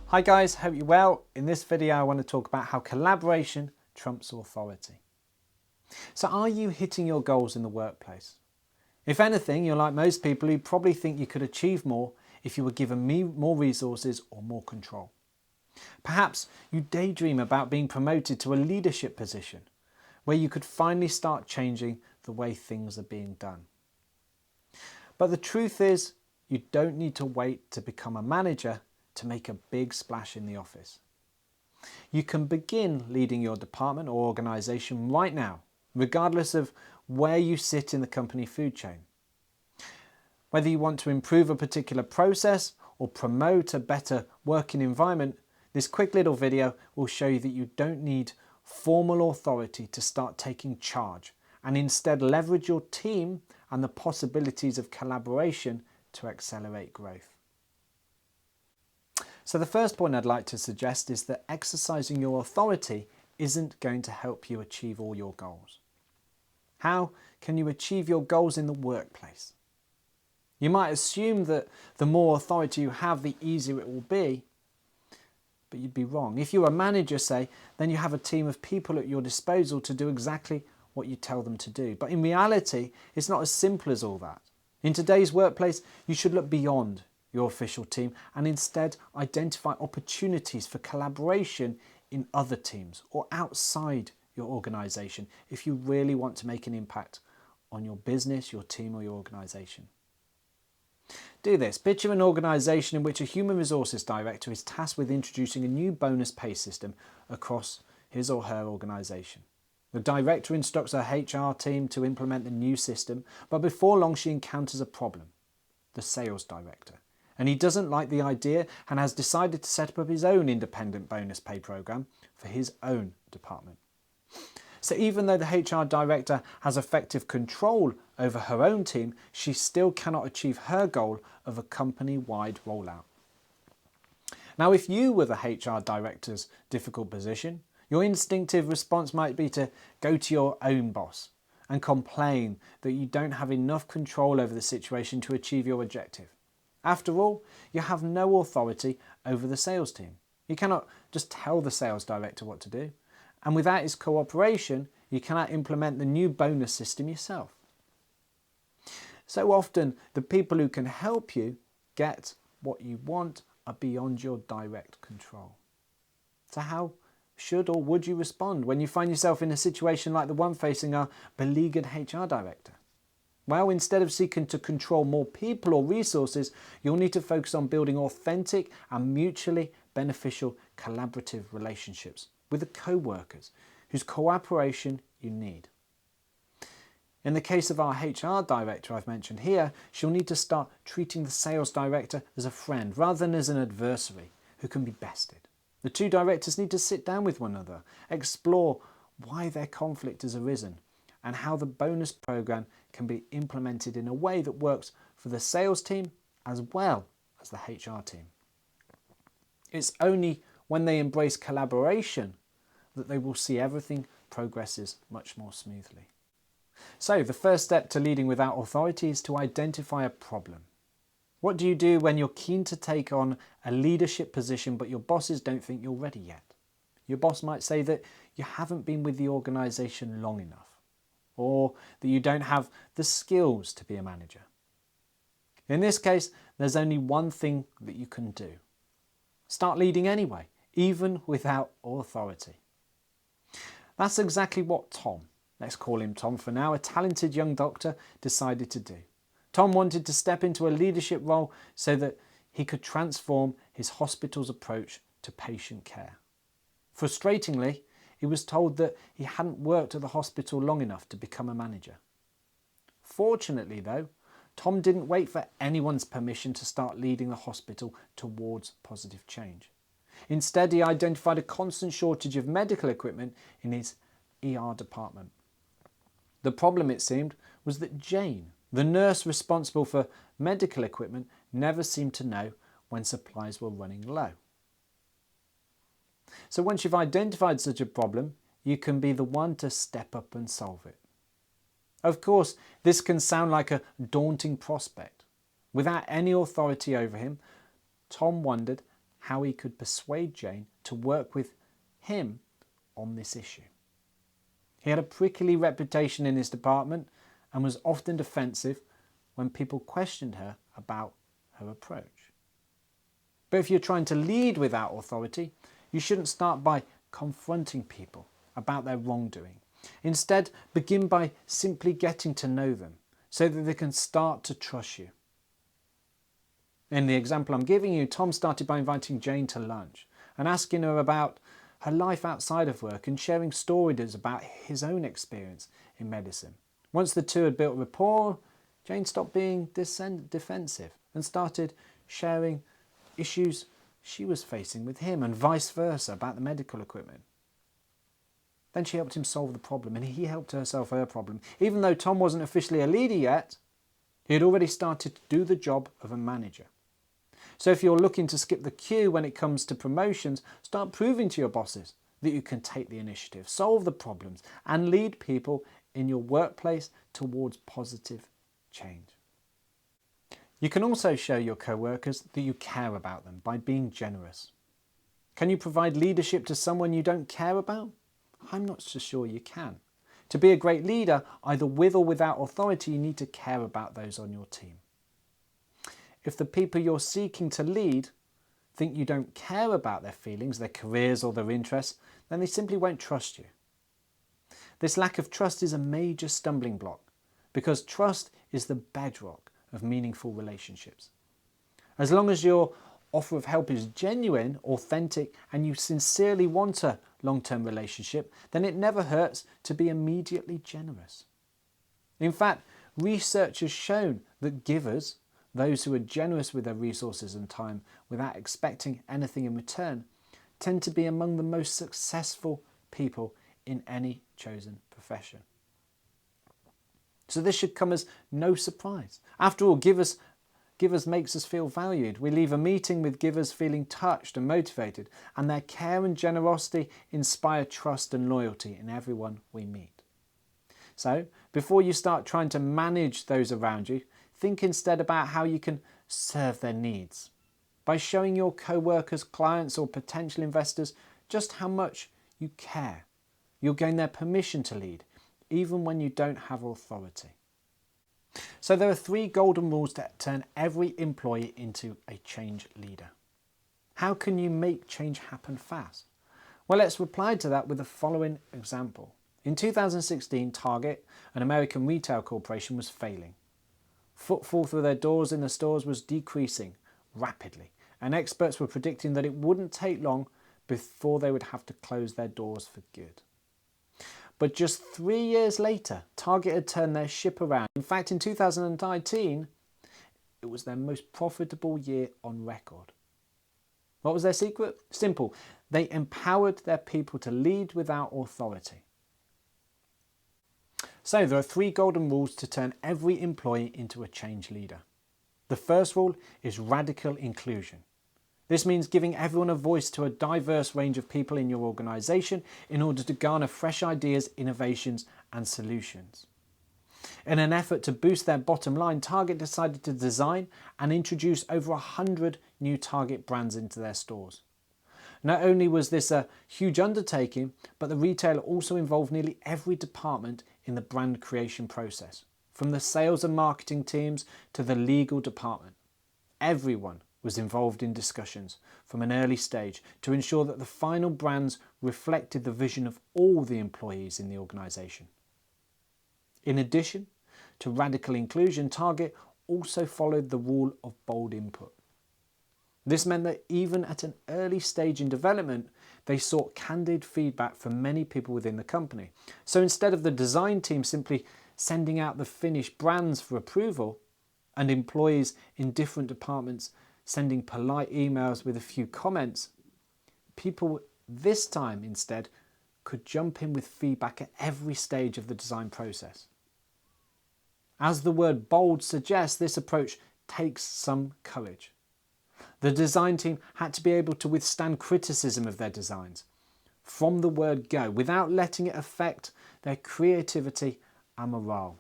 Hi guys, hope you're well. In this video I want to talk about how collaboration trumps authority. So are you hitting your goals in the workplace? If anything, you're like most people who probably think you could achieve more if you were given more resources or more control. Perhaps you daydream about being promoted to a leadership position where you could finally start changing the way things are being done. But the truth is, you don't need to wait to become a manager to make a big splash in the office. You can begin leading your department or organisation right now, regardless of where you sit in the company food chain. Whether you want to improve a particular process or promote a better working environment, this quick little video will show you that you don't need formal authority to start taking charge, and instead leverage your team and the possibilities of collaboration to accelerate growth. So the first point I'd like to suggest is that exercising your authority isn't going to help you achieve all your goals. How can you achieve your goals in the workplace? You might assume that the more authority you have, the easier it will be, but you'd be wrong. If you're a manager, say, then you have a team of people at your disposal to do exactly what you tell them to do. But in reality, it's not as simple as all that. In today's workplace, you should look beyond your official team and instead identify opportunities for collaboration in other teams or outside your organisation if you really want to make an impact on your business, your team or your organisation. Do this. Picture an organisation in which a human resources director is tasked with introducing a new bonus pay system across his or her organisation. The director instructs her HR team to implement the new system, but before long she encounters a problem: the sales director. And he doesn't like the idea and has decided to set up his own independent bonus pay program for his own department. So even though the HR director has effective control over her own team, she still cannot achieve her goal of a company-wide rollout. Now, if you were the HR director's difficult position, your instinctive response might be to go to your own boss and complain that you don't have enough control over the situation to achieve your objective. After all, you have no authority over the sales team. You cannot just tell the sales director what to do. And without his cooperation, you cannot implement the new bonus system yourself. So often, the people who can help you get what you want are beyond your direct control. So how should or would you respond when you find yourself in a situation like the one facing our beleaguered HR director? Well, instead of seeking to control more people or resources, you'll need to focus on building authentic and mutually beneficial collaborative relationships with the co-workers whose cooperation you need. In the case of our HR director I've mentioned here, she'll need to start treating the sales director as a friend rather than as an adversary who can be bested. The two directors need to sit down with one another, explore why their conflict has arisen, and how the bonus program can be implemented in a way that works for the sales team as well as the HR team. It's only when they embrace collaboration that they will see everything progresses much more smoothly. So the first step to leading without authority is to identify a problem. What do you do when you're keen to take on a leadership position but your bosses don't think you're ready yet? Your boss might say that you haven't been with the organisation long enough, or that you don't have the skills to be a manager. In this case, there's only one thing that you can do. Start leading anyway, even without authority. That's exactly what Tom, let's call him Tom for now, a talented young doctor, decided to do. Tom wanted to step into a leadership role so that he could transform his hospital's approach to patient care. Frustratingly, he was told that he hadn't worked at the hospital long enough to become a manager. Fortunately though, Tom didn't wait for anyone's permission to start leading the hospital towards positive change. Instead, he identified a constant shortage of medical equipment in his ER department. The problem, it seemed, was that Jane, the nurse responsible for medical equipment, never seemed to know when supplies were running low. So once you've identified such a problem, you can be the one to step up and solve it. Of course, this can sound like a daunting prospect, Without any authority over him, Tom wondered how he could persuade Jane to work with him on this issue. He had a prickly reputation in his department and was often defensive when people questioned her about her approach. But if you're trying to lead without authority, you shouldn't start by confronting people about their wrongdoing. Instead, begin by simply getting to know them so that they can start to trust you. In the example I'm giving you, Tom started by inviting Jane to lunch and asking her about her life outside of work and sharing stories about his own experience in medicine. Once the two had built rapport, Jane stopped being defensive and started sharing issues she was facing with him and vice versa about the medical equipment. Then she helped him solve the problem and he helped her solve her problem. Even though Tom wasn't officially a leader yet, he had already started to do the job of a manager. So if you're looking to skip the queue when it comes to promotions, start proving to your bosses that you can take the initiative, solve the problems, and lead people in your workplace towards positive change. You can also show your co-workers that you care about them by being generous. Can you provide leadership to someone you don't care about? I'm not so sure you can. To be a great leader, either with or without authority, you need to care about those on your team. If the people you're seeking to lead think you don't care about their feelings, their careers or their interests, then they simply won't trust you. This lack of trust is a major stumbling block because trust is the bedrock of meaningful relationships. As long as your offer of help is genuine, authentic, and you sincerely want a long-term relationship, then it never hurts to be immediately generous. In fact, research has shown that givers, those who are generous with their resources and time without expecting anything in return, tend to be among the most successful people in any chosen profession. So this should come as no surprise. After all, givers makes us feel valued. We leave a meeting with givers feeling touched and motivated, and their care and generosity inspire trust and loyalty in everyone we meet. So, before you start trying to manage those around you, think instead about how you can serve their needs. By showing your co-workers, clients or potential investors just how much you care, you'll gain their permission to lead, even when you don't have authority. So there are 3 golden rules to turn every employee into a change leader. How can you make change happen fast? Well, let's reply to that with the following example. In 2016, Target, an American retail corporation, was failing. Footfall through their doors in the stores was decreasing rapidly, and experts were predicting that it wouldn't take long before they would have to close their doors for good. But just 3 years later, Target had turned their ship around. In fact, in 2019, it was their most profitable year on record. What was their secret? Simple. They empowered their people to lead without authority. So there are 3 golden rules to turn every employee into a change leader. The first rule is radical inclusion. This means giving everyone a voice to a diverse range of people in your organisation in order to garner fresh ideas, innovations and solutions. In an effort to boost their bottom line, Target decided to design and introduce over 100 new Target brands into their stores. Not only was this a huge undertaking, but the retailer also involved nearly every department in the brand creation process, from the sales and marketing teams to the legal department. Everyone was involved in discussions from an early stage to ensure that the final brands reflected the vision of all the employees in the organisation. In addition to radical inclusion, Target also followed the rule of bold input. This meant that even at an early stage in development, they sought candid feedback from many people within the company. So instead of the design team simply sending out the finished brands for approval and employees in different departments sending polite emails with a few comments, people this time instead could jump in with feedback at every stage of the design process. As the word bold suggests, this approach takes some courage. The design team had to be able to withstand criticism of their designs from the word go without letting it affect their creativity and morale.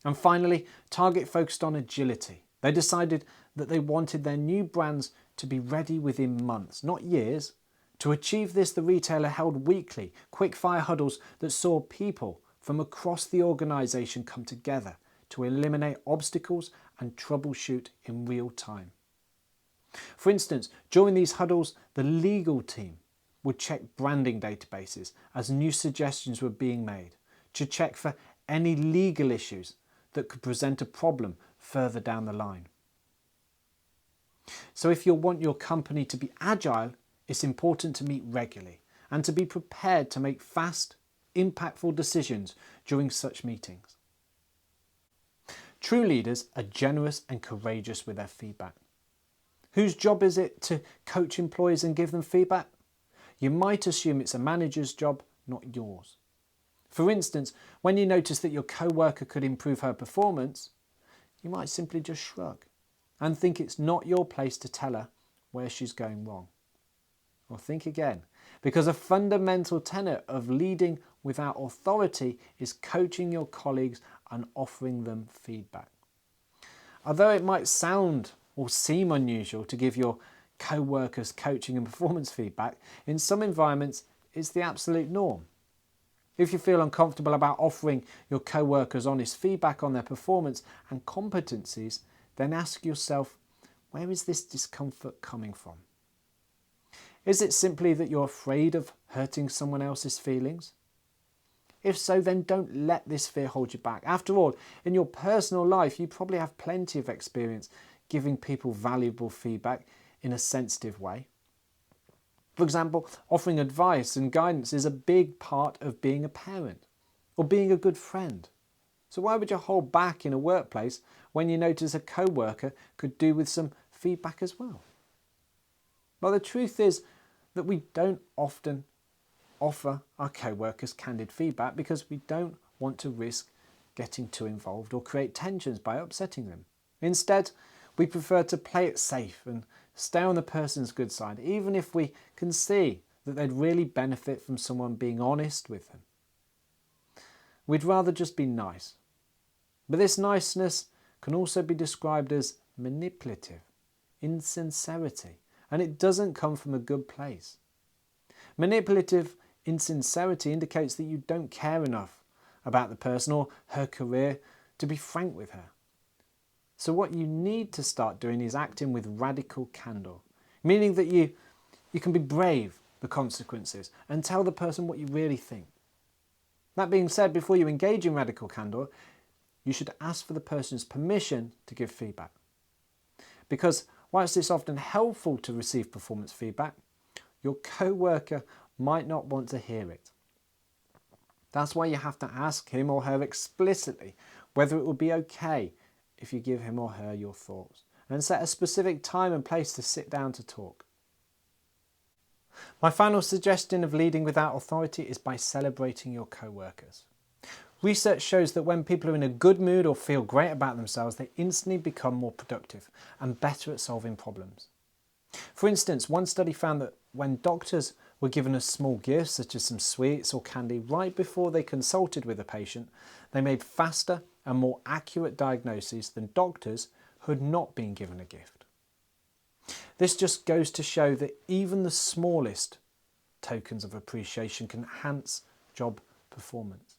And finally, Target focused on agility. They decided that they wanted their new brands to be ready within months, not years. To achieve this, the retailer held weekly, quick-fire huddles that saw people from across the organisation come together to eliminate obstacles and troubleshoot in real time. For instance, during these huddles, the legal team would check branding databases as new suggestions were being made, to check for any legal issues that could present a problem further down the line. So if you want your company to be agile, it's important to meet regularly and to be prepared to make fast, impactful decisions during such meetings. True leaders are generous and courageous with their feedback. Whose job is it to coach employees and give them feedback? You might assume it's a manager's job, not yours. For instance, when you notice that your co-worker could improve her performance, you might simply just shrug and think it's not your place to tell her where she's going wrong. Or think again, because a fundamental tenet of leading without authority is coaching your colleagues and offering them feedback. Although it might sound or seem unusual to give your co-workers coaching and performance feedback, in some environments it's the absolute norm. If you feel uncomfortable about offering your co-workers honest feedback on their performance and competencies, then ask yourself, where is this discomfort coming from? Is it simply that you're afraid of hurting someone else's feelings? If so, then don't let this fear hold you back. After all, in your personal life, you probably have plenty of experience giving people valuable feedback in a sensitive way. For example, offering advice and guidance is a big part of being a parent or being a good friend. So why would you hold back in a workplace when you notice a co-worker could do with some feedback as well? Well, the truth is that we don't often offer our co-workers candid feedback because we don't want to risk getting too involved or create tensions by upsetting them. Instead, we prefer to play it safe and stay on the person's good side, even if we can see that they'd really benefit from someone being honest with them. We'd rather just be nice. But this niceness can also be described as manipulative, insincerity, and it doesn't come from a good place. Manipulative insincerity indicates that you don't care enough about the person or her career to be frank with her. So what you need to start doing is acting with radical candor, meaning that you can be brave the consequences and tell the person what you really think. That being said, before you engage in radical candor, you should ask for the person's permission to give feedback. Because whilst it's often helpful to receive performance feedback, your co-worker might not want to hear it. That's why you have to ask him or her explicitly whether it would be okay if you give him or her your thoughts, and set a specific time and place to sit down to talk. My final suggestion of leading without authority is by celebrating your co-workers. Research shows that when people are in a good mood or feel great about themselves, they instantly become more productive and better at solving problems. For instance, one study found that when doctors were given a small gift, such as some sweets or candy, right before they consulted with a patient, they made faster and more accurate diagnoses than doctors who had not been given a gift. This just goes to show that even the smallest tokens of appreciation can enhance job performance.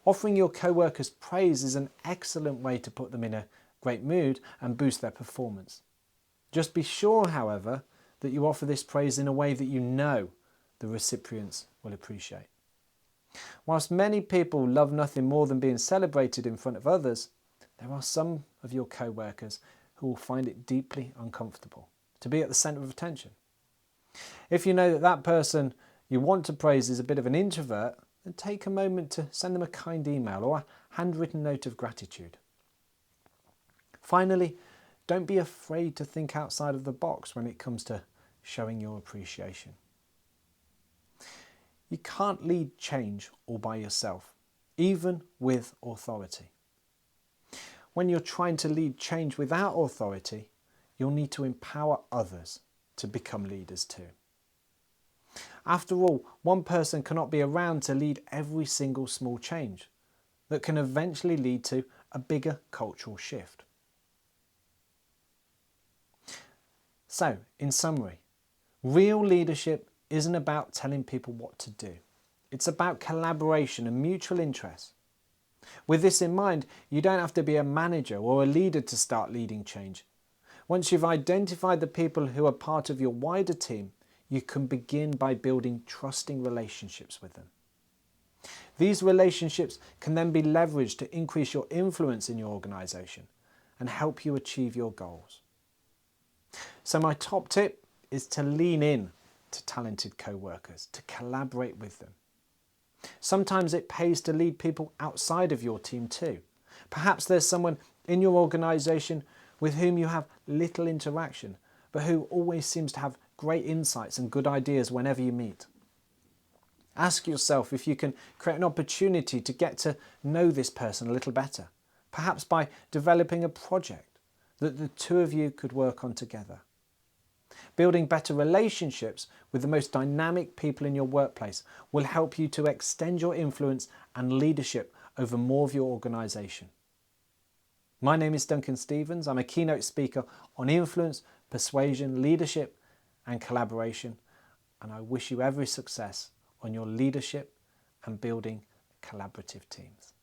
Offering your co-workers praise is an excellent way to put them in a great mood and boost their performance. Just be sure, however, that you offer this praise in a way that you know the recipients will appreciate. Whilst many people love nothing more than being celebrated in front of others, there are some of your co-workers who will find it deeply uncomfortable to be at the centre of attention. If you know that that person you want to praise is a bit of an introvert, then take a moment to send them a kind email or a handwritten note of gratitude. Finally, don't be afraid to think outside of the box when it comes to showing your appreciation. You can't lead change all by yourself, even with authority. When you're trying to lead change without authority, you'll need to empower others to become leaders too. After all, one person cannot be around to lead every single small change that can eventually lead to a bigger cultural shift. So, in summary, real leadership isn't about telling people what to do. It's about collaboration and mutual interest. With this in mind, you don't have to be a manager or a leader to start leading change. Once you've identified the people who are part of your wider team, you can begin by building trusting relationships with them. These relationships can then be leveraged to increase your influence in your organisation and help you achieve your goals. So my top tip is to lean in to talented co-workers, to collaborate with them. Sometimes it pays to lead people outside of your team too. Perhaps there's someone in your organisation with whom you have little interaction, but who always seems to have great insights and good ideas whenever you meet. Ask yourself if you can create an opportunity to get to know this person a little better, perhaps by developing a project that the two of you could work on together. Building better relationships with the most dynamic people in your workplace will help you to extend your influence and leadership over more of your organisation. My name is Duncan Stevens. I'm a keynote speaker on influence, persuasion, leadership and collaboration, and I wish you every success on your leadership and building collaborative teams.